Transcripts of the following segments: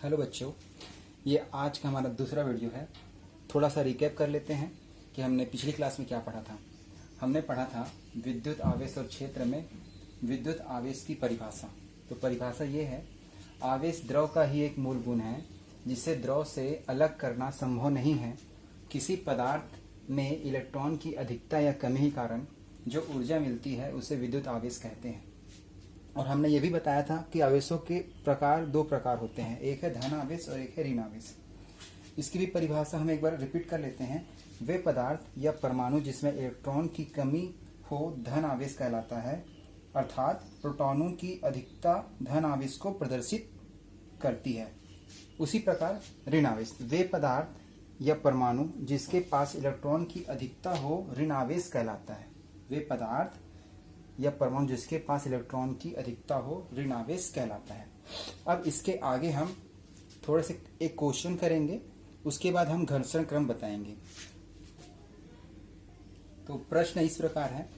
Hello बच्चों, ये आज का हमारा दूसरा वीडियो है। थोड़ा सा रिकैप कर लेते हैं कि हमने पिछली क्लास में क्या पढ़ा था। हमने पढ़ा था विद्युत आवेश और क्षेत्र में विद्युत आवेश की परिभाषा। तो परिभाषा ये है, आवेश द्रव का ही एक मूल गुण है जिसे द्रव से अलग करना संभव नहीं है। किसी पदार्थ में इलेक्ट्रॉन की अधिकता या कमी के कारण जो ऊर्जा मिलती है उसे विद्युत आवेश कहते हैं। और हमने ये भी बताया था कि आवेशों के प्रकार दो प्रकार होते हैं, एक है धन आवेश और एक है ऋण आवेश। इसकी भी परिभाषा हम एक बार रिपीट कर लेते हैं। वे पदार्थ या परमाणु जिसमें इलेक्ट्रॉन की कमी हो धन आवेश कहलाता है, अर्थात प्रोटॉनों की अधिकता धन आवेश को प्रदर्शित करती है। उसी प्रकार ऋण आवेश, वे पदार्थ या परमाणु जिसके पास इलेक्ट्रॉन की अधिकता हो ऋण आवेश कहलाता है। वे पदार्थ या परमाणु जिसके पास इलेक्ट्रॉन की अधिकता हो ऋण आवेश कहलाता है। अब इसके आगे हम थोड़े से एक क्वेश्चन करेंगे, उसके बाद हम घर्षण क्रम बताएंगे। तो प्रश्न इस प्रकार है,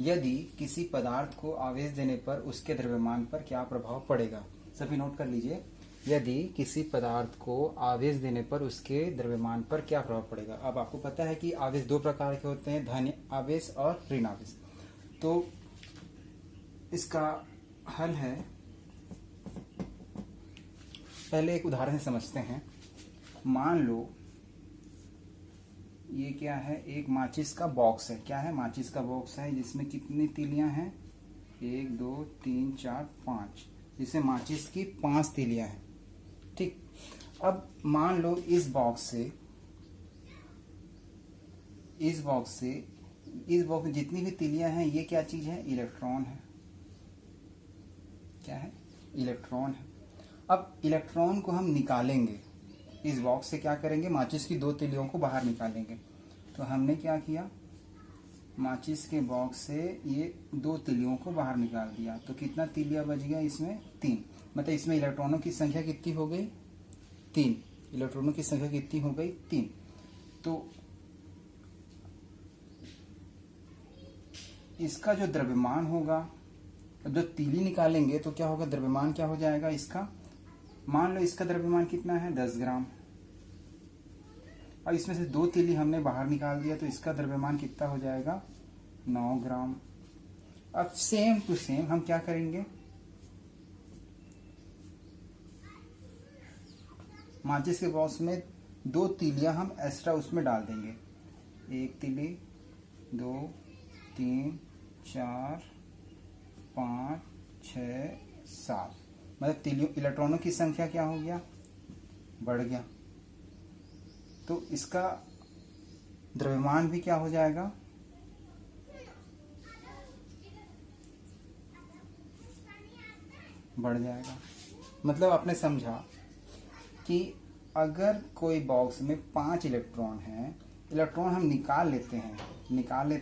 यदि किसी पदार्थ को आवेश देने पर उसके द्रव्यमान पर क्या प्रभाव पड़ेगा। सभी नोट कर लीजिए, यदि किसी पदार्थ को आवेश देने पर उसके द्रव्यमान पर क्या प्रभाव पड़ेगा। अब आपको पता है कि आवेश दो प्रकार के होते हैं, धन आवेश और ऋण आवेश। तो इसका हल है, पहले एक उदाहरण से समझते हैं। मान लो ये क्या है, एक माचिस का बॉक्स है। क्या है, माचिस का बॉक्स है जिसमें कितनी तीलियां हैं, 1 2 3 4 5, जिसमें माचिस की 5 तीलियां हैं। ठीक, अब मान लो इस बॉक्स में जितनी भी तीलियां हैं ये क्या चीज है, इलेक्ट्रॉन है। क्या है, इलेक्ट्रॉन है। अब इलेक्ट्रॉन को हम निकालेंगे इस बॉक्स से, क्या करेंगे, माचिस की 2 तीलियों को बाहर निकालेंगे। तो हमने क्या किया, माचिस के बॉक्स से ये 2 तीलियों को बाहर निकाल दिया। तो कितना तीलियां बच गया इसमें, 3। मतलब इसमें इलेक्ट्रॉनों की संख्या कितनी हो गई, 3। इलेक्ट्रॉनों की संख्या कितनी हो गई, 3। तो इसका जो द्रव्यमान होगा, जो तीली निकालेंगे तो क्या होगा, द्रव्यमान क्या हो जाएगा इसका। मान लो इसका द्रव्यमान कितना है, 10 ग्राम। अब इसमें से 2 तीली हमने बाहर निकाल दिया तो इसका द्रव्यमान कितना हो जाएगा, 9 ग्राम। अब सेम टू सेम हम क्या करेंगे, माचिस के बॉक्स में 2 तीलियां हम एक्स्ट्रा उसमें डाल देंगे। 1 तीली, 2 3 4 5 6 7, मतलब तीलियों इलेक्ट्रॉनों की संख्या क्या हो गया, बढ़ गया। तो इसका द्रव्यमान भी क्या हो जाएगा, बढ़ जाएगा। मतलब आपने समझा कि अगर कोई बॉक्स में 5 इलेक्ट्रॉन है, इलेक्ट्रॉन हम निकाल लेते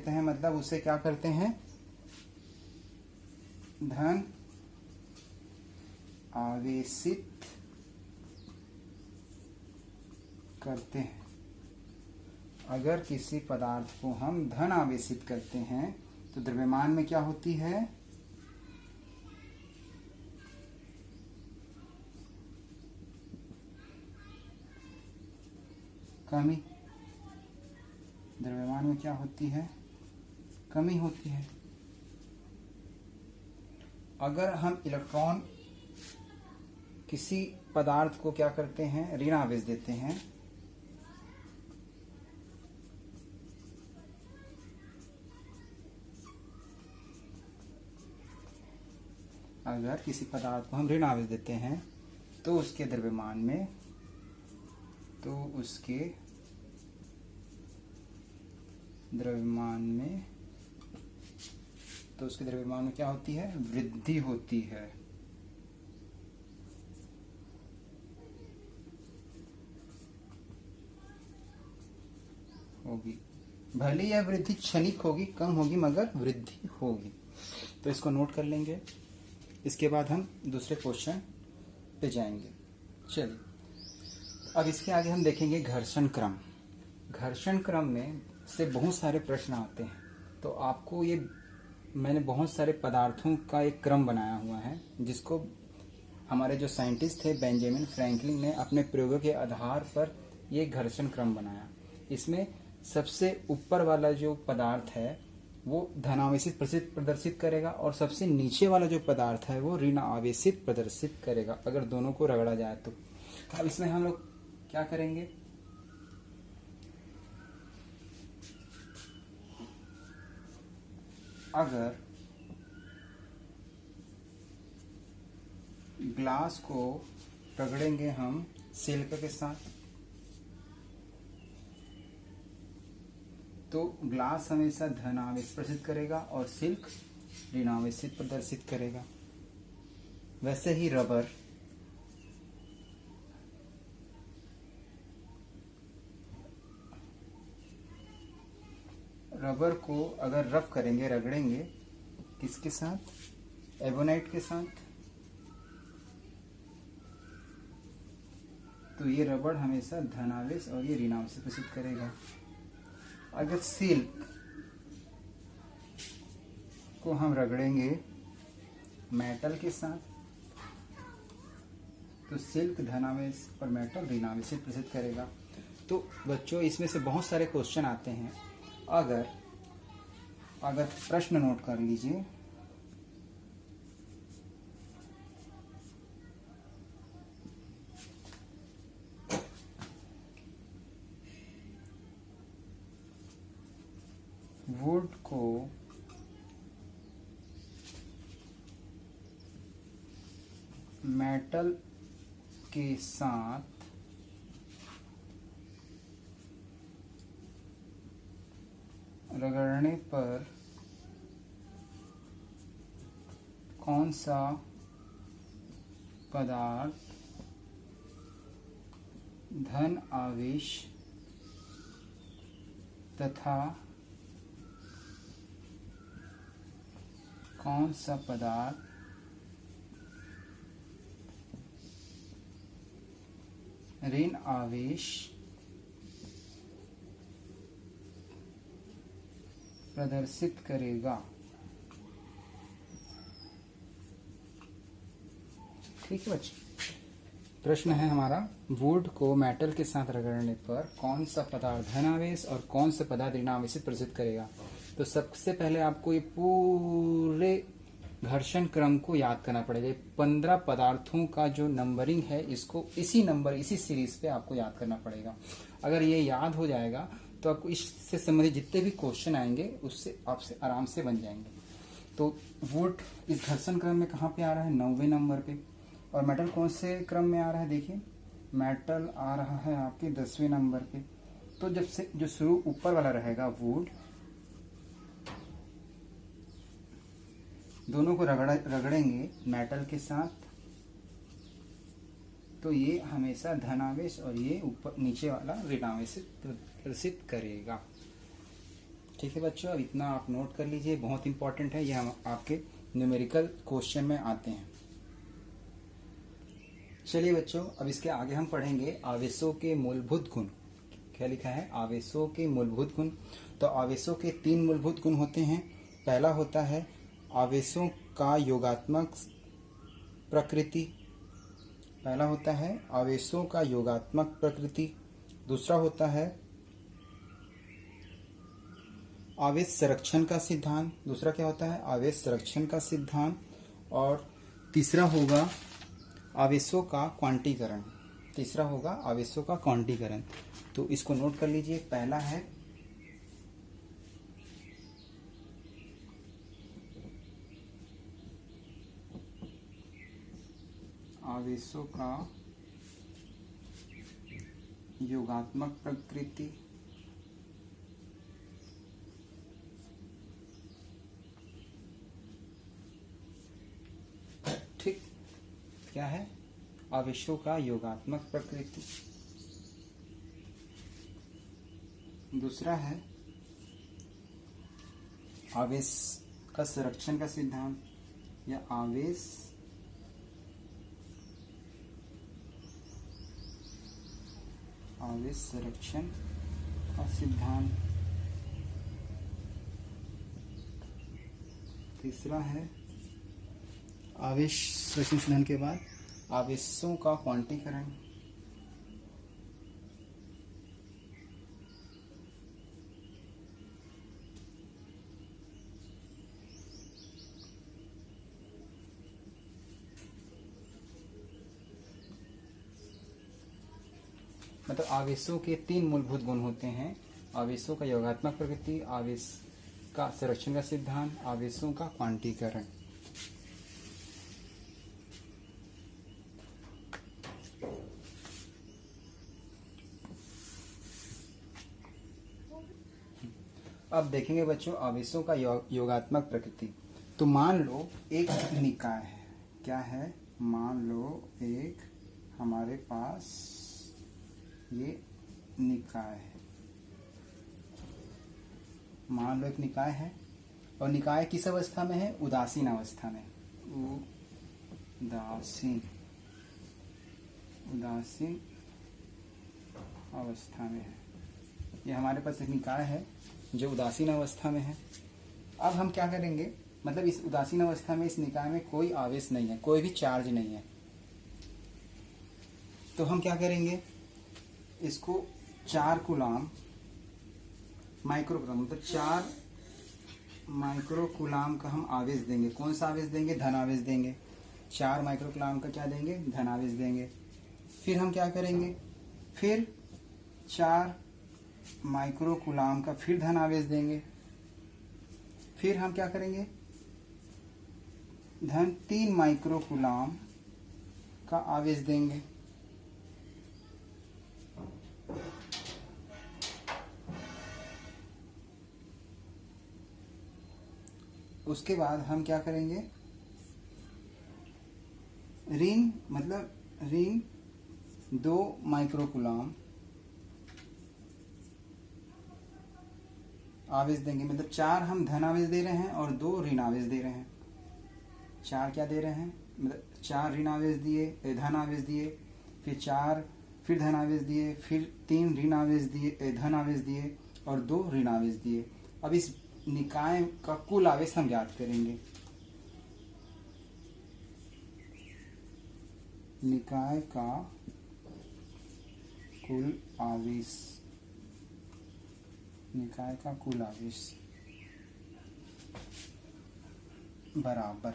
हैं मतलब उसे क्या करते हैं, धन आवेशित करते हैं। अगर किसी पदार्थ को हम धन आवेशित करते हैं तो द्रव्यमान में क्या होती है, कमी। द्रव्यमान में क्या होती है, कमी होती है। अगर हम इलेक्ट्रॉन किसी पदार्थ को क्या करते हैं, ऋण आवेश देते हैं, अगर किसी पदार्थ को हम ऋण आवेश देते हैं तो उसके द्रव्यमान में क्या होती है, वृद्धि होती है। होगी, भले यह वृद्धि क्षणिक होगी, कम होगी, मगर वृद्धि होगी। तो इसको नोट कर लेंगे। इसके बाद हम दूसरे क्वेश्चन पे जाएंगे। चलिए, अब इसके आगे हम देखेंगे घर्षण क्रम। घर्षण क्रम में से बहुत सारे प्रश्न आते हैं, तो आपको ये मैंने बहुत सारे पदार्थों का एक क्रम बनाया हुआ है जिसको हमारे जो साइंटिस्ट थे बेंजामिन फ्रैंकलिन ने अपने प्रयोगों के आधार पर ये घर्षण क्रम बनाया। इसमें सबसे ऊपर वाला जो पदार्थ है वो धनावेशित प्रदर्शित करेगा और सबसे नीचे वाला जो पदार्थ है वो ऋण आवेशित प्रदर्शित करेगा अगर दोनों को रगड़ा जाए तो। अब इसमें हम लोग क्या करेंगे, अगर ग्लास को रगड़ेंगे हम सिल्क के साथ तो ग्लास हमेशा धनावेश प्रदर्शित करेगा और सिल्क ऋणावेशित प्रदर्शित करेगा। वैसे ही रबर को अगर रफ करेंगे, रगड़ेंगे किसके साथ, एबोनाइट के साथ, तो ये रबड़ हमेशा धनावेश और ये ऋणावेश प्रदर्शित करेगा। अगर सिल्क को हम रगड़ेंगे मेटल के साथ तो सिल्क धनावेश और मेटल ऋणावेश प्रदर्शित करेगा। तो बच्चों इसमें से बहुत सारे क्वेश्चन आते हैं। अगर प्रश्न नोट कर लीजिए, वुड को मेटल के साथ रगड़ने पर कौन सा पदार्थ धन आवेश तथा कौन सा पदार्थ ऋण आवेश प्रदर्शित करेगा। ठीक है बच्चे, प्रश्न है हमारा, वुड को मेटल के साथ रगड़ने पर कौन सा पदार्थ धनावेश और कौन सा पदार्थ ऋणावेशित प्रदर्शित करेगा। तो सबसे पहले आपको ये पूरे घर्षण क्रम को याद करना पड़ेगा। 15 पदार्थों का जो नंबरिंग है इसको इसी सीरीज पे आपको याद करना पड़ेगा। अगर ये याद हो जाएगा तो आपको इससे संबंधित जितने भी क्वेश्चन आएंगे उससे आपसे आराम से बन जाएंगे। तो वुड इस घर्षण क्रम में कहाँ पे आ रहा है, 9वें नंबर पे। और मेटल कौन से क्रम में आ रहा है, देखिए मेटल आ रहा है आपके 10वें नंबर पे। तो जब से जो शुरू ऊपर वाला रहेगा वुड, दोनों को रगड़ेंगे मेटल के साथ तो ये हमेशा धनावेश और ये ऊपर नीचे वाला ऋणावेश प्रदर्शित करेगा। ठीक है बच्चों, अब इतना आप नोट कर लीजिए, बहुत इंपॉर्टेंट है, ये हम आपके न्यूमेरिकल क्वेश्चन में आते हैं। चलिए बच्चों, अब इसके आगे हम पढ़ेंगे आवेशों के मूलभूत गुण। क्या लिखा है, आवेशों के मूलभूत गुण। तो आवेशों के 3 मूलभूत गुण होते हैं। पहला होता है आवेशों का योगात्मक प्रकृति। पहला होता है आवेशों का योगात्मक प्रकृति। दूसरा होता है आवेश संरक्षण का सिद्धांत। दूसरा क्या होता है, आवेश संरक्षण का सिद्धांत। और तीसरा होगा आवेशों का क्वांटीकरण। तीसरा होगा आवेशों का क्वांटीकरण। तो इसको नोट कर लीजिए। पहला है आवेशों का योगात्मक प्रकृति। ठीक, क्या है, आवेशों का योगात्मक प्रकृति। दूसरा है आवेश का संरक्षण का सिद्धांत या आवेश संरक्षण का सिद्धांत। तीसरा है आवेश संरक्षण सिद्धांत के बाद आवेशों का क्वांटीकरण। मतलब आवेशों के 3 मूलभूत गुण होते हैं: आवेशों का योगात्मक प्रकृति, आवेश का संरक्षण का सिद्धांत, आवेशों का क्वांटीकरण। अब देखेंगे बच्चों आवेशों का योगात्मक प्रकृति। तो मान लो एक निकाय है। क्या है? मान लो एक हमारे पास ये निकाय है। मान लो एक निकाय है और निकाय किस अवस्था में है? उदासीन अवस्था में। उदासीन अवस्था में है। ये हमारे पास एक निकाय है जो उदासीन अवस्था में है। अब हम क्या करेंगे? मतलब इस उदासीन अवस्था में इस निकाय में कोई आवेश नहीं है, कोई भी चार्ज नहीं है। तो हम क्या करेंगे? इसको 4 कूलाम माइक्रोकूलाम, मतलब 4 माइक्रोकूलाम का हम आवेश देंगे। कौन सा आवेश देंगे? धन आवेश देंगे। 4 माइक्रोकूलाम का क्या देंगे? धन आवेश देंगे। फिर हम क्या करेंगे? फिर 4 माइक्रोकूलाम का फिर धन आवेश देंगे। फिर हम क्या करेंगे? धन 3 माइक्रोकूलाम का आवेश देंगे। उसके बाद हम क्या करेंगे? ऋण 2 माइक्रोकूलाम आवेश देंगे। मतलब 4 हम धन आवेश दे रहे हैं और 2 ऋण आवेश दे रहे हैं। 4 क्या दे रहे हैं? मतलब 4 ऋण आवेश दिए, धन आवेश दिए, फिर 4 फिर धन आवेश दिए, फिर 3 ऋण आवेश दिए, धन आवेश दिए और 2 ऋण आवेश दिए। अब इस निकाय का कुल आवेश हम ज्ञात करेंगे। निकाय का कुल आवेश, निकाय का कुल आवेश बराबर,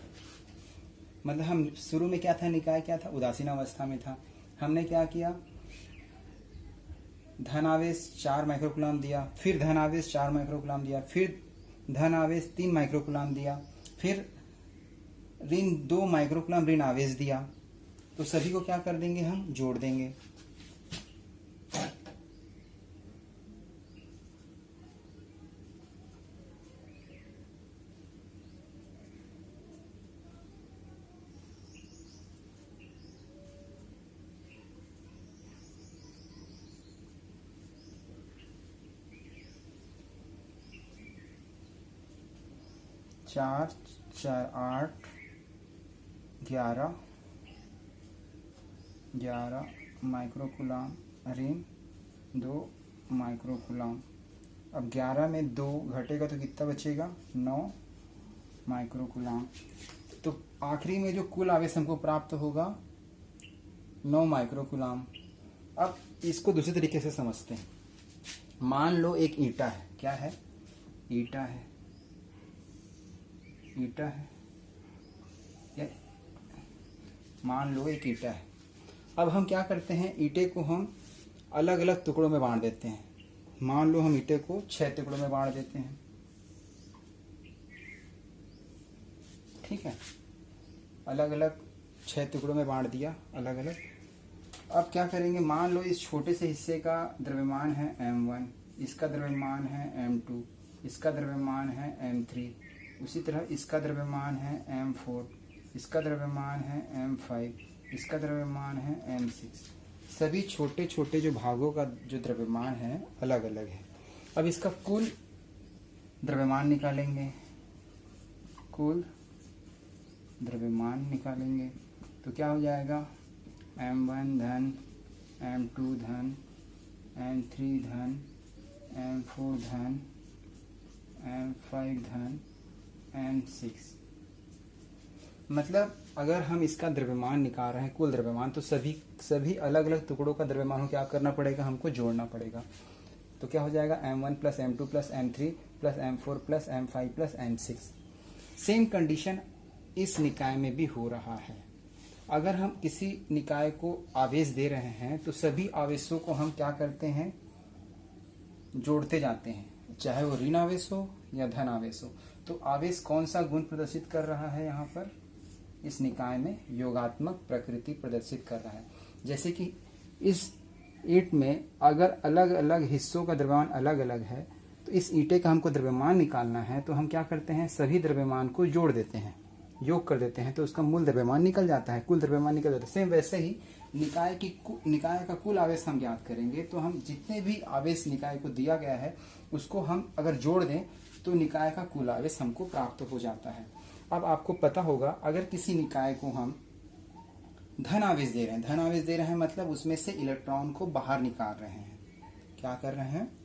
मतलब हम शुरू में क्या था? निकाय क्या था? उदासीन अवस्था में था। हमने क्या किया? धन आवेश 4 माइक्रोकूलाम दिया, फिर धन आवेश 4 माइक्रोकूलाम दिया, फिर धन आवेश 3 माइक्रोकूलाम दिया, फिर ऋण 2 माइक्रोकूलाम ऋण आवेश दिया। तो सभी को क्या कर देंगे? हम जोड़ देंगे। चार 8 11 माइक्रोकूलाम ऋण 2 माइक्रोकूलाम। अब 11 में 2 घटेगा तो कितना बचेगा? 9 माइक्रोकूलाम। तो आखिरी में जो कुल आवेश हमको प्राप्त होगा 9 माइक्रोकूलाम। अब इसको दूसरे तरीके से समझते हैं। मान लो एक ईंटा है। क्या है? ईंटा है। ईंटा है, मान लो एक ईंटा है। अब हम क्या करते हैं? ईंटे को हम अलग अलग टुकड़ों में बांट देते हैं। मान लो हम ईंटे को 6 टुकड़ों में बांट देते हैं। ठीक है, अलग अलग 6 टुकड़ों में बांट दिया, अलग अलग। अब क्या करेंगे? मान लो इस छोटे से हिस्से का द्रव्यमान है m1, इसका द्रव्यमान है m2, इसका द्रव्यमान है m3, उसी तरह इसका द्रव्यमान है m4, इसका द्रव्यमान है m5, इसका द्रव्यमान है m6। सभी छोटे छोटे जो भागों का जो द्रव्यमान है अलग अलग है। अब इसका कुल द्रव्यमान निकालेंगे। कुल द्रव्यमान निकालेंगे तो क्या हो जाएगा? m1 धन, m2 धन, m3 धन, m4 धन, m5 धन, m6। मतलब अगर हम इसका द्रव्यमान निकाल रहे हैं, कुल द्रव्यमान, तो सभी अलग अलग टुकड़ों का द्रव्यमान को क्या करना पड़ेगा, हमको जोड़ना पड़ेगा। तो क्या हो जाएगा, m1 plus m2 plus m3 plus m4 plus m5 plus m6। Same condition इस निकाय में भी हो रहा है। अगर हम किसी निकाय को आवेश दे रहे हैं तो सभी आवेशों को हम क्या करते हैं, जोड़ते जाते हैं, चाहे वो ऋण आवेश हो या धन आवेश हो। तो आवेश कौन सा गुण प्रदर्शित कर रहा है, यहाँ पर इस निकाय में योगात्मक प्रकृति प्रदर्शित कर रहा है। जैसे कि इस ईंट में अगर अलग अलग हिस्सों का द्रव्यमान अलग अलग है, तो इस ईंटे का हमको द्रव्यमान निकालना है, तो हम क्या करते हैं, सभी द्रव्यमान को जोड़ देते हैं, योग कर देते हैं, तो उसका मूल द्रव्यमान निकल जाता है, कुल द्रव्यमान निकल जाता है। सेम वैसे ही निकाय का कुल आवेश हम ज्ञात करेंगे, तो हम जितने भी आवेश निकाय को दिया गया है उसको हम अगर जोड़ दें तो निकाय का कुल आवेश हमको प्राप्त हो जाता है। अब आपको पता होगा, अगर किसी निकाय को हम धन आवेश दे रहे हैं, मतलब उसमें से इलेक्ट्रॉन को बाहर निकाल रहे हैं। क्या कर रहे हैं,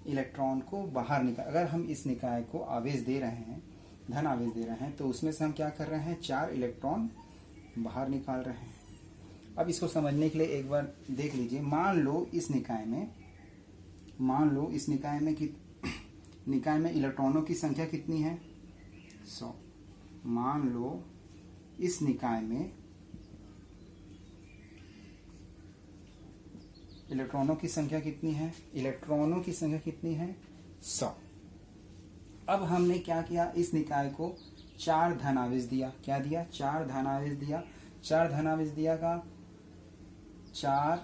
इलेक्ट्रॉन को बाहर निकाल। अगर हम इस निकाय को आवेश दे रहे हैं, धन आवेश दे रहे हैं, तो उसमें से हम क्या कर रहे हैं, 4 इलेक्ट्रॉन बाहर निकाल रहे हैं। अब इसको समझने के लिए एक बार देख लीजिए। मान लो इस निकाय में इलेक्ट्रॉनों की संख्या कितनी है, 100। मान लो इस निकाय में इलेक्ट्रॉनों की संख्या कितनी है, 100। अब हमने क्या किया, इस निकाय को 4 धन आवेश दिया। क्या दिया, 4 धन आवेश दिया। 4 धन आवेश दिया का 4,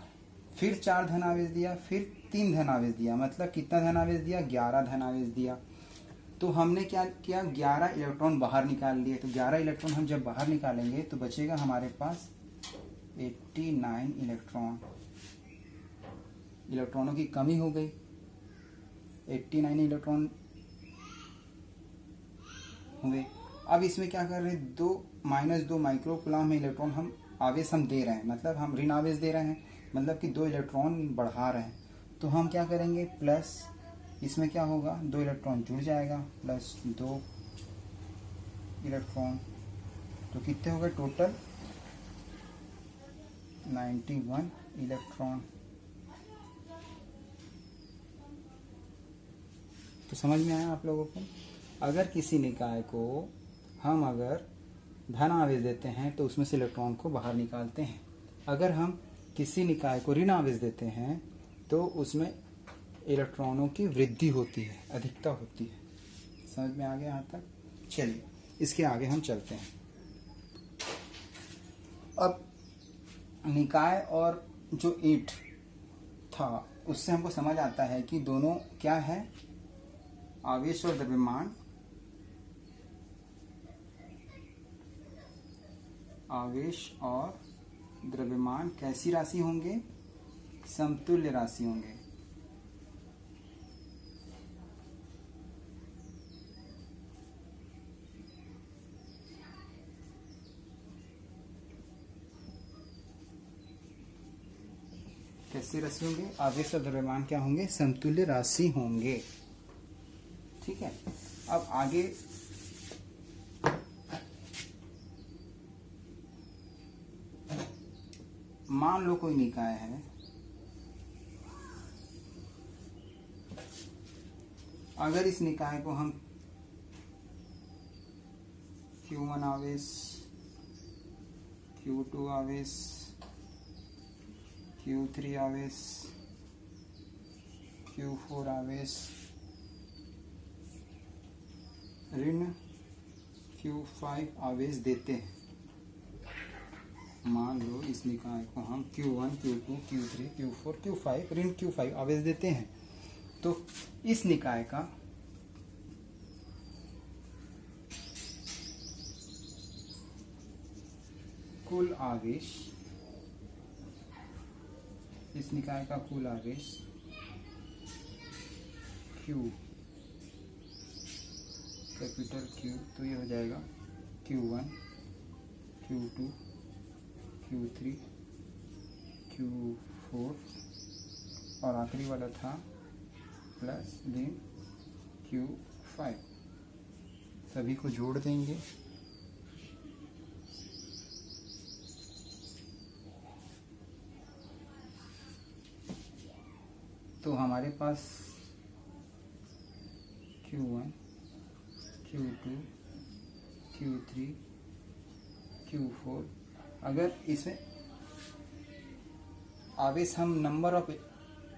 फिर 4 धन आवेश दिया, फिर 3 धन आवेश दिया। मतलब कितना धन आवेश दिया, 11 धन आवेश दिया। तो हमने क्या किया, 11 इलेक्ट्रॉन बाहर निकाल लिए। तो 11 इलेक्ट्रॉन हम जब बाहर निकालेंगे तो बचेगा हमारे पास 89 इलेक्ट्रॉनों की कमी हो गई। 89 इलेक्ट्रॉन हो गए। अब इसमें क्या कर रहे हैं, 2 माइक्रोकूलम में इलेक्ट्रॉन हम आवेश हम दे रहे हैं, मतलब हम ऋण आवेश दे रहे हैं, मतलब कि 2 इलेक्ट्रॉन बढ़ा रहे हैं। तो हम क्या करेंगे, प्लस इसमें क्या होगा, 2 इलेक्ट्रॉन जुड़ जाएगा, प्लस 2 इलेक्ट्रॉन, तो कितने हो गए टोटल, 91 इलेक्ट्रॉन। तो समझ में आया आप लोगों को। अगर किसी निकाय को हम अगर धन आवेश देते हैं तो उसमें से इलेक्ट्रॉन को बाहर निकालते हैं। अगर हम किसी निकाय को ऋण आवेश देते हैं तो उसमें इलेक्ट्रॉनों की वृद्धि होती है, अधिकता होती है। समझ में आ गया यहाँ तक। चलिए इसके आगे हम चलते हैं। अब निकाय और जो ईंट था उससे हमको समझ आता है कि दोनों क्या है, आवेश और द्रव्यमान। आवेश और द्रव्यमान कैसी राशि होंगे, समतुल्य राशि होंगे। कैसी राशि होंगे, आवेश और द्रव्यमान क्या होंगे, समतुल्य राशि होंगे। ठीक है। अब आगे मान लो कोई निकाय है, अगर इस निकाय को हम Q1 आवेश, Q2 आवेश, Q3 आवेश, Q4 आवेश, ऋण Q5 आवेश देते हैं। मान लो इस निकाय को हम Q1, Q2, Q3, Q4, Q5, ऋण Q5 आवेश देते हैं, तो इस निकाय का कुल आवेश, इस निकाय का कुल आवेश Q, कैपिटल Q, तो ये हो जाएगा Q1, Q2, Q3, Q4 और आखिरी वाला था प्लस ऋण Q5। सभी को जोड़ देंगे तो हमारे पास Q1, Q2, Q3, Q4, अगर इसमें आवेश हम नंबर ऑफ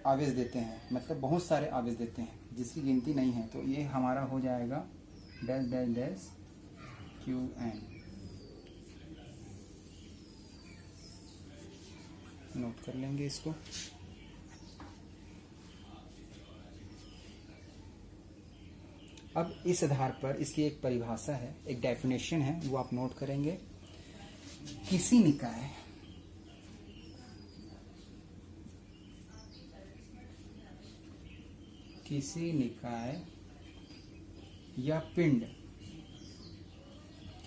आवेश देते हैं, मतलब बहुत सारे आवेश देते हैं जिसकी गिनती नहीं है, तो ये हमारा हो जाएगा dash dash dash Qn। Note कर लेंगे इसको। अब इस आधार पर इसकी एक परिभाषा है, एक डेफिनेशन है, वो आप नोट करेंगे। किसी निकाय या पिंड,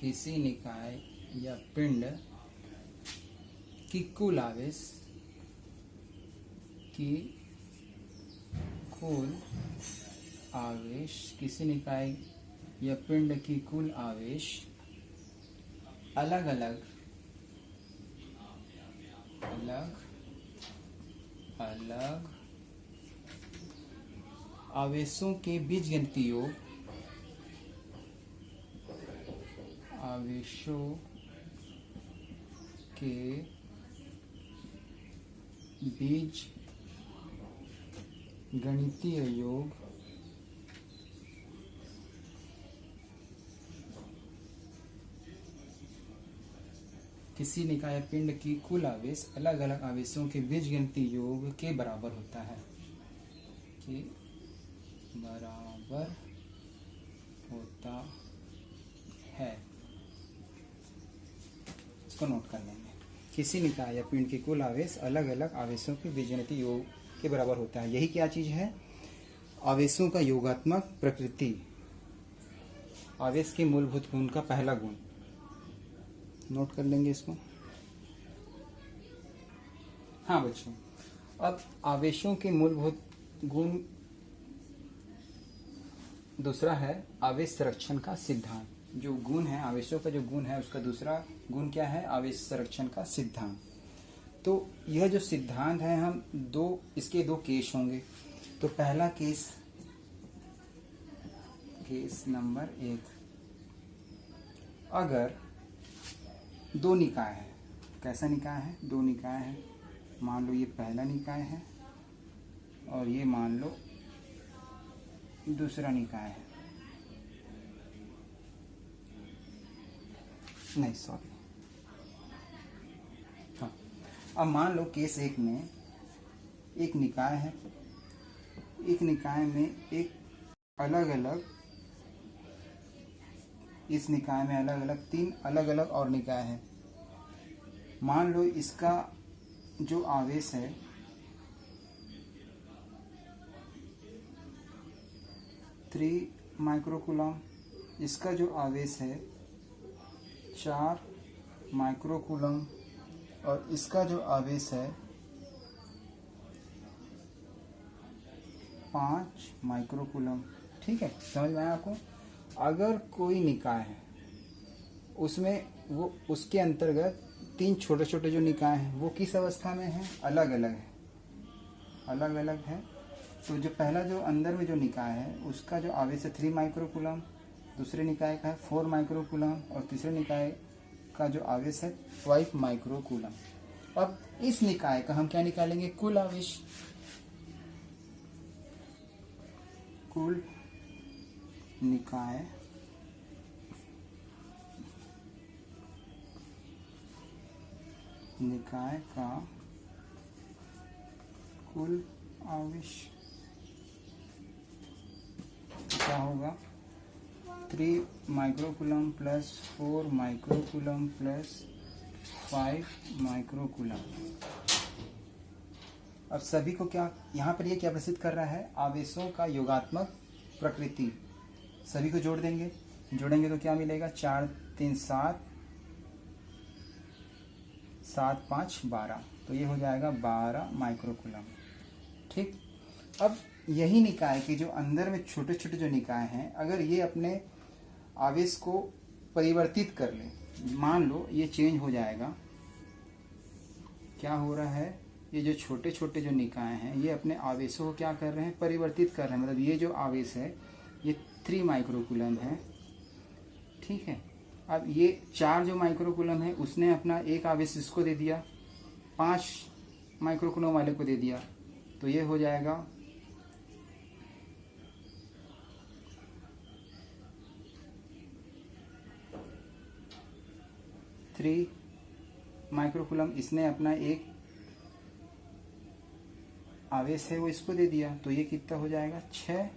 किसी निकाय या पिंड की कुल आवेश किसी निकाय या पिंड की कुल आवेश अलग अलग आवेशों के बीजगणितीय योग किसी निकाय पिंड की कुल आवेश अलग अलग आवेशों के बीजगणितीय योग के बराबर होता है, इसको नोट कर लेंगे। किसी निकाय या पिंड की कुल आवेश अलग अलग आवेशों के बीजगणितीय योग के बराबर होता है। यही क्या चीज है? आवेशों का योगात्मक प्रकृति, आवेश के मूलभूत गुण का पहला गुण। नोट कर लेंगे इसको। हाँ बच्चों, अब आवेशों के मूलभूत गुण दूसरा है आवेश संरक्षण का सिद्धांत। जो गुण है, आवेशों का जो गुण है, उसका दूसरा गुण क्या है? आवेश संरक्षण का सिद्धांत। तो यह जो सिद्धांत है, हम इसके दो केस होंगे। तो पहला केस नंबर 1, अगर दो निकाय है। कैसा निकाय है? दो निकाय है। मान लो ये पहला निकाय है और ये मान लो दूसरा निकाय है। नहीं सॉरी, हाँ। अब मान लो केस 1 में एक निकाय है, एक निकाय में एक अलग अलग, इस निकाय में अलग अलग 3 अलग अलग और निकाय है। मान लो इसका जो आवेश है 3 माइक्रोकूलम, इसका जो आवेश है 4 माइक्रोकूलम और इसका जो आवेश है 5 माइक्रोकूलम। ठीक है, समझ में आया आपको? अगर कोई निकाय है, उसमें वो उसके अंतर्गत 3 छोटे छोटे जो निकाय हैं वो किस अवस्था में है? अलग अलग है। तो जो पहला जो अंदर में जो निकाय है उसका जो आवेश है 3 माइक्रोकूलम, दूसरे निकाय का है 4 माइक्रोकूलम और तीसरे निकाय का जो आवेश है 5 माइक्रोकूलम। अब इस निकाय का हम क्या निकालेंगे? कुल आवेश। कुल निकाय का कुल आवेश क्या होगा? 3 microcoulomb plus 4 microcoulomb plus 5 microcoulomb. अब सभी को क्या, यहाँ पर ये क्या प्रसिद्ध कर रहा है? आवेशों का योगात्मक प्रकृति। सभी को जोड़ेंगे तो क्या मिलेगा? 4 3 7, 7 5 12, तो ये हो जाएगा 12 माइक्रोकूलम। ठीक। अब यही निकाय के जो अंदर में छोटे छोटे जो निकाय हैं, अगर ये अपने आवेश को परिवर्तित कर ले, मान लो ये चेंज हो जाएगा, क्या हो रहा है? ये जो छोटे छोटे जो निकाय हैं ये अपने आवेशों को क्या कर रहे हैं, परिवर्तित कर रहे हैं। मतलब ये जो आवेश है ये 3 माइक्रोकूलम है, ठीक है। अब ये 4 जो माइक्रोकूलम है उसने अपना एक आवेश इसको दे दिया, 5 माइक्रोकूलम वाले को दे दिया, तो ये हो जाएगा 3 माइक्रोकूलम। इसने अपना एक आवेश है वो इसको दे दिया, तो ये कितना हो जाएगा, 6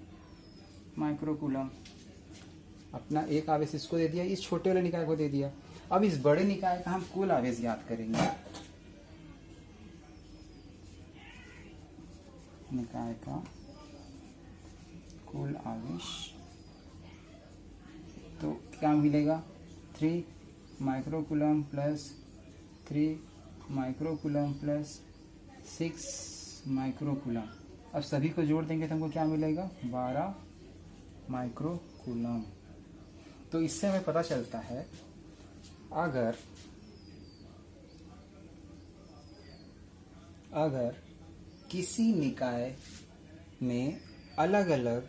माइक्रोकूलम। अपना एक आवेश इसको दे दिया, इस छोटे वाले निकाय को दे दिया। अब इस बड़े निकाय का हम कुल आवेश ज्ञात करेंगे। निकाय का कुल आवेश तो क्या मिलेगा, 3 microcoulomb plus 3 microcoulomb plus 6 microcoulomb. अब सभी को जोड़ देंगे तो हमको क्या मिलेगा, 12 माइक्रोकूलम। तो इससे हमें पता चलता है अगर किसी निकाय में अलग अलग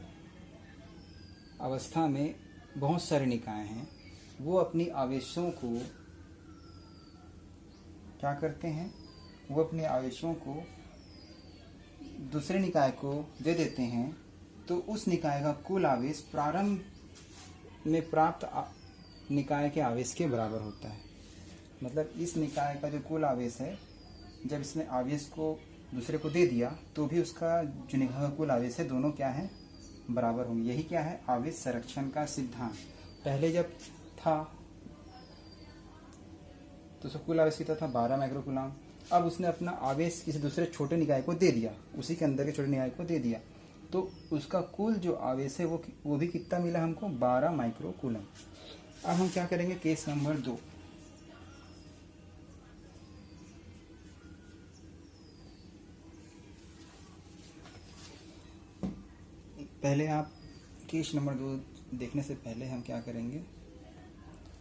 अवस्था में बहुत सारे निकाय हैं, वो अपनी आवेशों को क्या करते हैं, वो अपने आवेशों को दूसरे निकाय को दे देते हैं, तो उस निकाय का कुल आवेश प्रारंभ में प्राप्त निकाय के आवेश के बराबर होता है। मतलब इस निकाय का जो कुल आवेश है, जब इसने आवेश को दूसरे को दे दिया तो भी उसका जो निकाय का कुल आवेश है दोनों क्या है, बराबर होंगे। यही क्या है, आवेश संरक्षण का सिद्धांत। पहले जब था तो उसका कुल आवेश कितना था, 12 माइक्रोकूलम। अब उसने अपना आवेश किसी दूसरे छोटे निकाय को दे दिया, उसी के अंदर के छोटे निकाय को दे दिया, तो उसका कुल जो आवेश है वो भी कितना मिला हमको, 12 माइक्रोकूलम। अब हम क्या करेंगे, केस नंबर 2। पहले आप केस नंबर 2 देखने से पहले हम क्या करेंगे,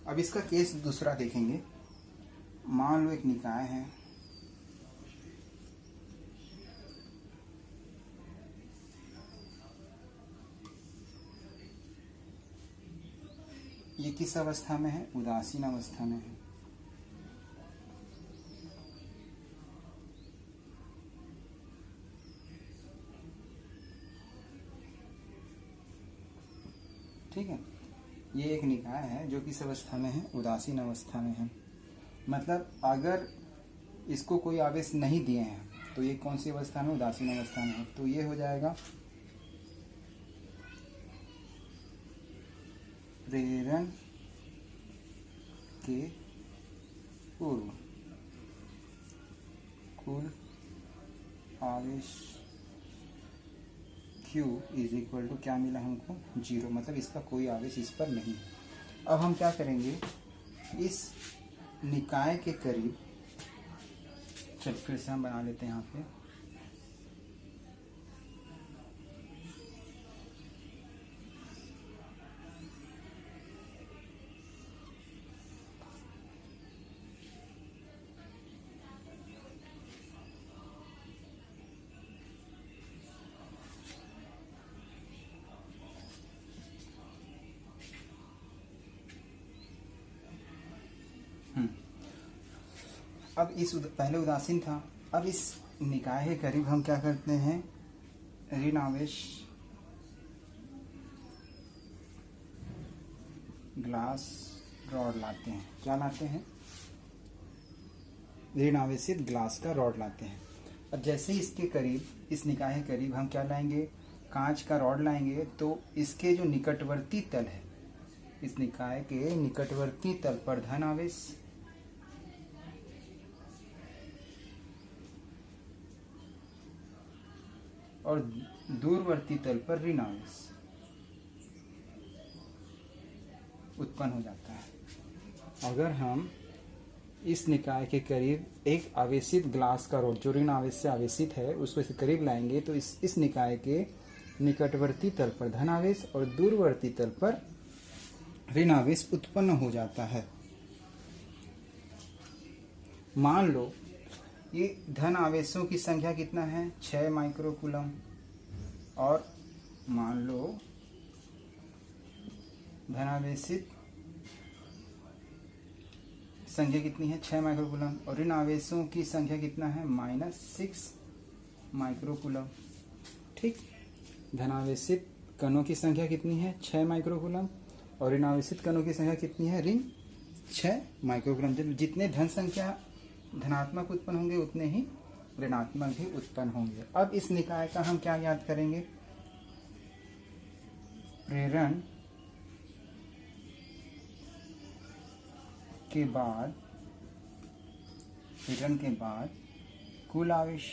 अब इसका केस दूसरा देखेंगे। मान लो एक निकाय है, ये किस अवस्था में है, उदासीन अवस्था में है। ठीक है, ये एक निकाय है जो किस अवस्था में है, उदासीन अवस्था में है। मतलब अगर इसको कोई आवेश नहीं दिए हैं तो ये कौन सी अवस्था में, उदासीन अवस्था में है। तो ये हो जाएगा प्रेरण के पूर्व कुल आवेश Q इज इक्वल टू क्या मिला हमको, 0। मतलब इसका कोई आवेश इस पर नहीं है। अब हम क्या करेंगे, इस निकाय के करीब, चल फिर से हम बना लेते हैं यहाँ पे, अब इस पहले उदासीन था, अब इस निकाय के करीब हम क्या करते हैं, ऋण आवेश ग्लास रॉड लाते हैं। क्या लाते हैं, ऋण आवेशित ग्लास का रॉड लाते हैं। अब जैसे ही इसके करीब, इस निकाय के करीब हम क्या लाएंगे, कांच का रॉड लाएंगे, तो इसके जो निकटवर्ती तल है, इस निकाय के निकटवर्ती तल पर धन आवेश और दूरवर्ती तल पर ऋण आवेश उत्पन्न हो जाता है। अगर हम इस निकाय के करीब एक आवेशित ग्लास का रॉड जो ऋण आवेश से आवेशित है उसको इसके करीब लाएंगे, तो इस निकाय के निकटवर्ती तल पर धन आवेश और दूरवर्ती तल पर ऋण आवेश उत्पन्न हो जाता है। मान लो ये धन आवेशों की संख्या कितना है 6 माइक्रोकूलम, और मान लो धनावेशित संख्या कितनी है 6 माइक्रोकूलम, और ऋण आवेशों की संख्या कितना है -6 माइक्रोकूलम। ठीक, धनावेशित कणों की संख्या कितनी है 6 माइक्रोकूलम, और ऋण आवेशित कणों की संख्या कितनी है ऋण 6 माइक्रोकूलम। जब जितने धन संख्या धनात्मक उत्पन्न होंगे उतने ही ऋणात्मक भी उत्पन्न होंगे। अब इस निकाय का हम क्या याद करेंगे, प्रेरण के बाद कुल आवेश,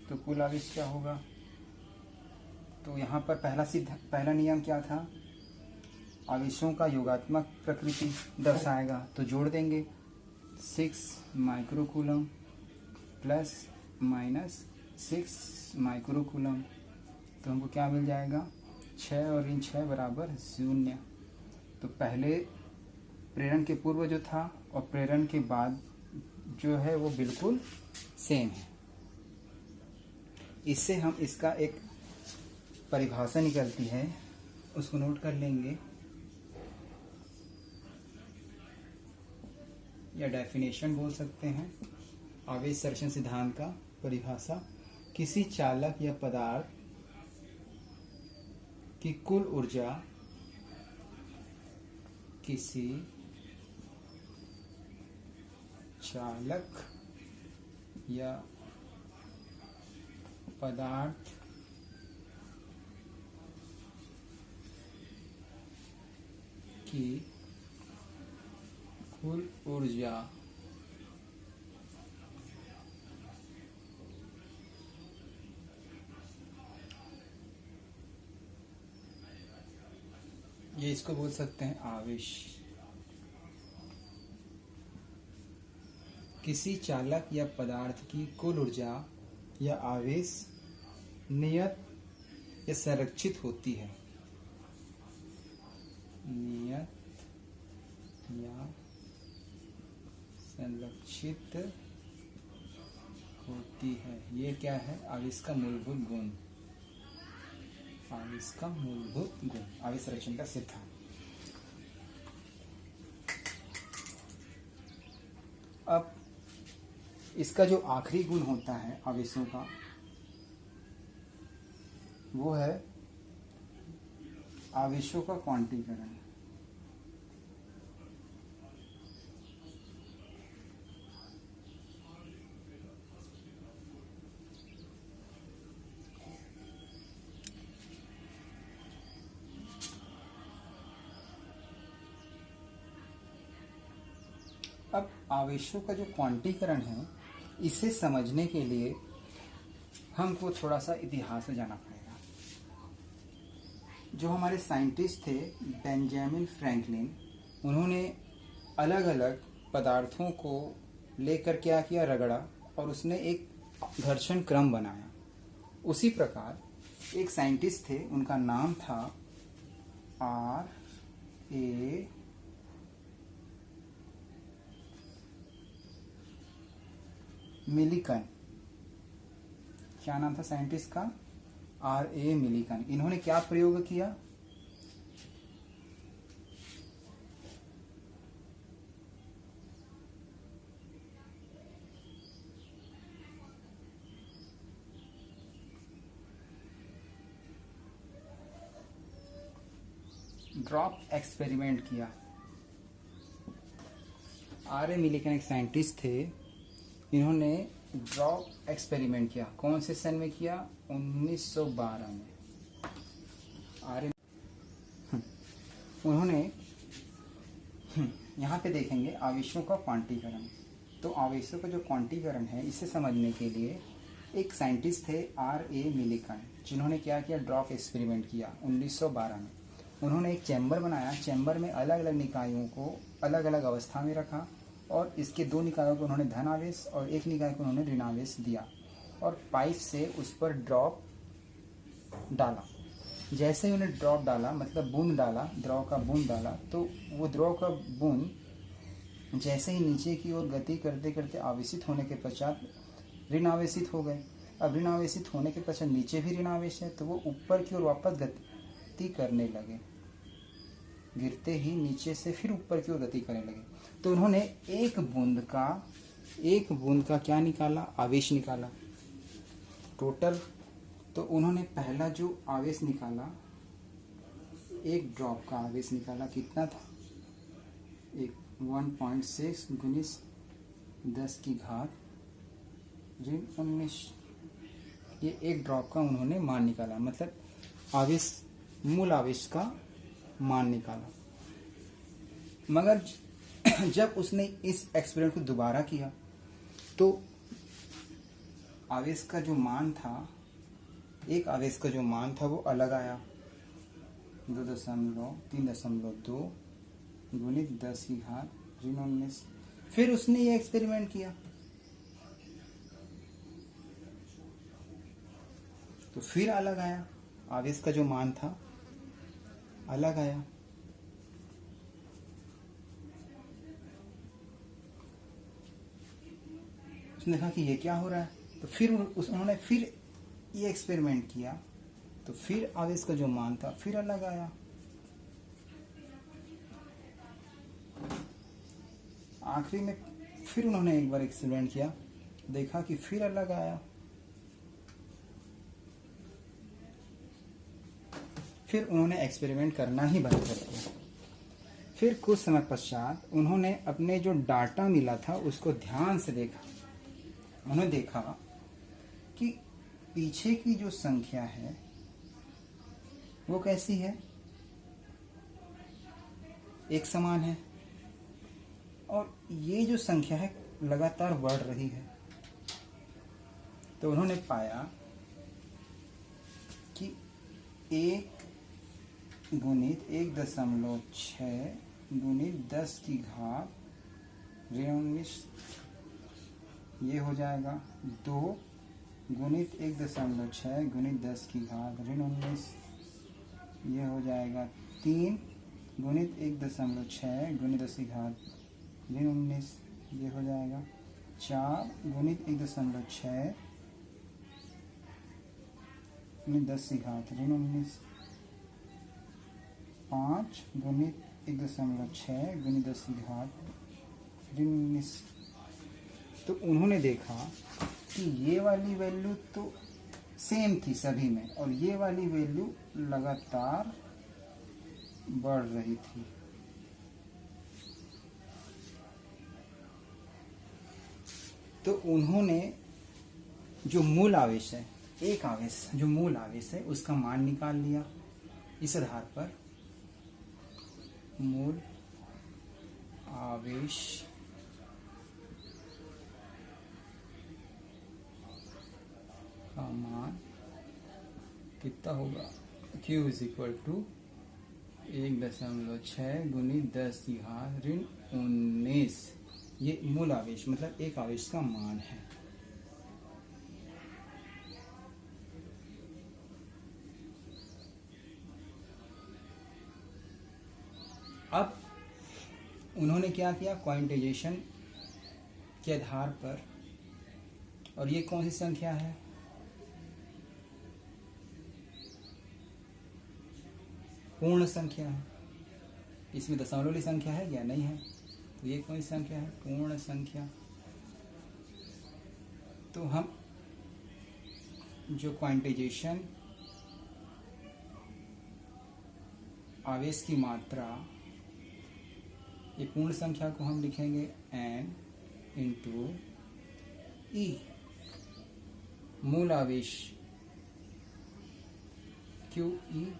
तो कुल आवेश क्या होगा, तो यहाँ पर पहला नियम क्या था, आवेशों का योगात्मक प्रकृति दर्शाएगा, तो जोड़ देंगे 6 माइक्रोकूलम प्लस माइनस 6 माइक्रोकूलम, तो हमको क्या मिल जाएगा 6 और ऋण 6 बराबर 0। तो पहले प्रेरण के पूर्व जो था और प्रेरण के बाद जो है वो बिल्कुल सेम है। इससे हम इसका एक परिभाषा निकलती है, उसको नोट कर लेंगे, या डेफिनेशन बोल सकते हैं। आवेश संरक्षण सिद्धांत का परिभाषा, किसी चालक या पदार्थ की कुल ऊर्जा किसी चालक या पदार्थ की कुल ऊर्जा ये इसको बोल सकते हैं आवेश। किसी चालक या पदार्थ की कुल ऊर्जा या आवेश नियत या संरक्षित होती है, नियत या संरक्षित होती है। ये क्या है, आवेश का मूलभूत गुण, आवेश का मूलभूत गुण, आवेश संरक्षण का सिद्धांत। अब इसका जो आखिरी गुण होता है आवेशों का, वो है आवेशों का क्वांटीकरण। अब आवेशों का जो क्वांटीकरण है, इसे समझने के लिए हमको थोड़ा सा इतिहास में जाना पड़ेगा। जो हमारे साइंटिस्ट थे बेंजामिन फ्रैंकलिन, उन्होंने अलग अलग पदार्थों को लेकर क्या किया, रगड़ा, और उसने एक घर्षण क्रम बनाया। उसी प्रकार एक साइंटिस्ट थे, उनका नाम था R.A. मिलिकन। क्या नाम था साइंटिस्ट का, R.A. मिलिकन। इन्होंने क्या प्रयोग किया, ड्रॉप एक्सपेरिमेंट किया। R.A. मिलिकन एक साइंटिस्ट थे, इन्होंने ड्रॉप एक्सपेरिमेंट किया। कौन से सन में किया, 1912 में। उन्होंने यहाँ पे देखेंगे आवेशों का क्वांटीकरण। तो आवेशों का जो क्वांटीकरण है, इसे समझने के लिए एक साइंटिस्ट थे R.A. मिलिकन, जिन्होंने क्या किया, ड्रॉप एक्सपेरिमेंट किया 1912 में। उन्होंने एक चैम्बर बनाया, चैम्बर में अलग अलग निकायों को अलग अलग अवस्था में रखा, और इसके 2 निकायों को उन्होंने धनावेश और एक निकाय को उन्होंने ऋणावेश दिया, और पाइप से उस पर ड्रॉप डाला। जैसे ही उन्हें ड्रॉप डाला, मतलब बूंद डाला, द्रव का बूंद डाला, तो वो द्रव का बूंद जैसे ही नीचे की ओर गति करते करते आवेशित होने के पश्चात ऋण आवेशित हो गए। अब ऋण आवेशित होने के पश्चात नीचे भी ऋण आवेश है, तो वो ऊपर की ओर वापस गति करने लगे। गिरते ही नीचे से फिर ऊपर की ओर गति करने लगे। तो उन्होंने एक बूंद का क्या निकाला? आवेश निकाला टोटल। तो उन्होंने पहला जो आवेश निकाला, एक ड्रॉप का आवेश निकाला, कितना था? 1.6 गुणित 10 की घात ऋण 19। ये एक ड्रॉप का उन्होंने मान निकाला, मतलब आवेश, मूल आवेश का मान निकाला। मगर जब उसने इस एक्सपेरिमेंट को दोबारा किया तो आवेश का जो मान था, एक आवेश का जो मान था वो अलग आया, 3.2 गुणित 10 की घात ऋण 19। फिर उसने ये एक्सपेरिमेंट किया तो फिर अलग आया, आवेश का जो मान था अलग आया। उसने कहा कि ये क्या हो रहा है, तो फिर उन्होंने फिर ये एक्सपेरिमेंट किया तो फिर आवेश का जो मान था फिर अलग आया। आखिरी में फिर उन्होंने एक बार एक्सपेरिमेंट किया, देखा कि फिर अलग आया। फिर उन्होंने एक्सपेरिमेंट करना ही बंद कर दिया। फिर कुछ समय पश्चात उन्होंने अपने जो डाटा मिला था उसको ध्यान से देखा। उन्होंने देखा कि पीछे की जो संख्या है वो कैसी है, एक समान है, और ये जो संख्या है लगातार बढ़ रही है। तो उन्होंने पाया कि 1 गुणित 1.6 गुणित 10 की घात ऋण 19, ये हो जाएगा 2 गुणित 1.6 गुणित 10 की घात ऋण 19, ये हो जाएगा 3 गुणित 1.6 गुणित 10 की घात ऋण 19, ये हो जाएगा 4 गुणित 1.6 गुणित 10 की घात ऋण 19, 5 गुणित 1.6 गुणित 10 की घात ऋण 19। तो उन्होंने देखा कि ये वाली वैल्यू तो सेम थी सभी में, और ये वाली वैल्यू लगातार बढ़ रही थी। तो उन्होंने जो मूल आवेश है, एक आवेश जो मूल आवेश है उसका मान निकाल लिया। इस आधार पर मूल आवेश का मान कितना होगा? Q = 1.6 गुणित 10 की घात ऋण 19। ये मूल आवेश मतलब एक आवेश का मान है। अब उन्होंने क्या किया, क्वांटाइजेशन के आधार पर, और ये कौन सी संख्या है? पूर्ण संख्या है। इसमें दशमलव वाली संख्या है या नहीं है? तो ये कौन सी संख्या है? पूर्ण संख्या। तो हम जो क्वांटाइजेशन आवेश की मात्रा, ये पूर्ण संख्या को हम लिखेंगे n इंटू ई। मूल आवेश क्यू ई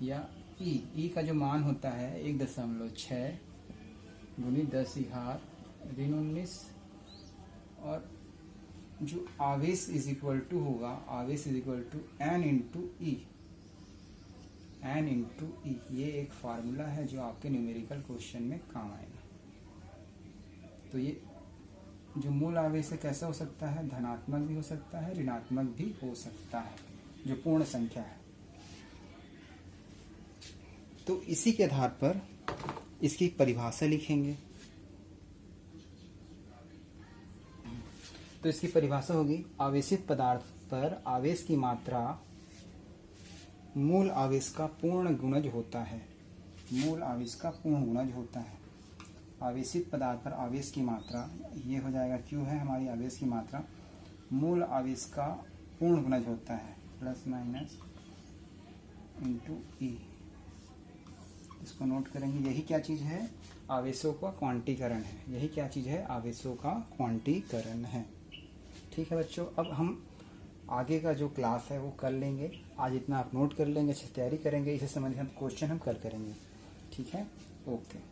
या ई का जो मान होता है 1.6 गुणित 10 की घात ऋण 19, और जो आवेश इज इक्वल टू होगा, आवेश is equal to n into E. n into E, ये एक फार्मूला है जो आपके न्यूमेरिकल क्वेश्चन में काम आएगा। तो ये जो मूल आवेश है कैसा हो सकता है? धनात्मक भी हो सकता है, ऋणात्मक भी हो सकता है, जो पूर्ण संख्या है। तो इसी के आधार पर इसकी परिभाषा लिखेंगे। तो इसकी परिभाषा होगी, आवेशित पदार्थ पर आवेश की मात्रा मूल आवेश का पूर्ण गुणज होता है। मूल आवेश का पूर्ण गुणज होता है। आवेशित पदार्थ पर आवेश की मात्रा, ये हो जाएगा Q है हमारी आवेश की मात्रा, मूल आवेश का पूर्ण गुणज होता है, प्लस माइनस इंटू ई। इसको नोट करेंगे। यही क्या चीज़ है? आवेशों का क्वांटीकरण है। यही क्या चीज़ है? आवेशों का क्वांटीकरण है। ठीक है बच्चों, अब हम आगे का जो क्लास है वो कर लेंगे। आज इतना आप नोट कर लेंगे, अच्छे से तैयारी करेंगे, इसे संबंधित हम क्वेश्चन हम कल करेंगे। ठीक है, ओके।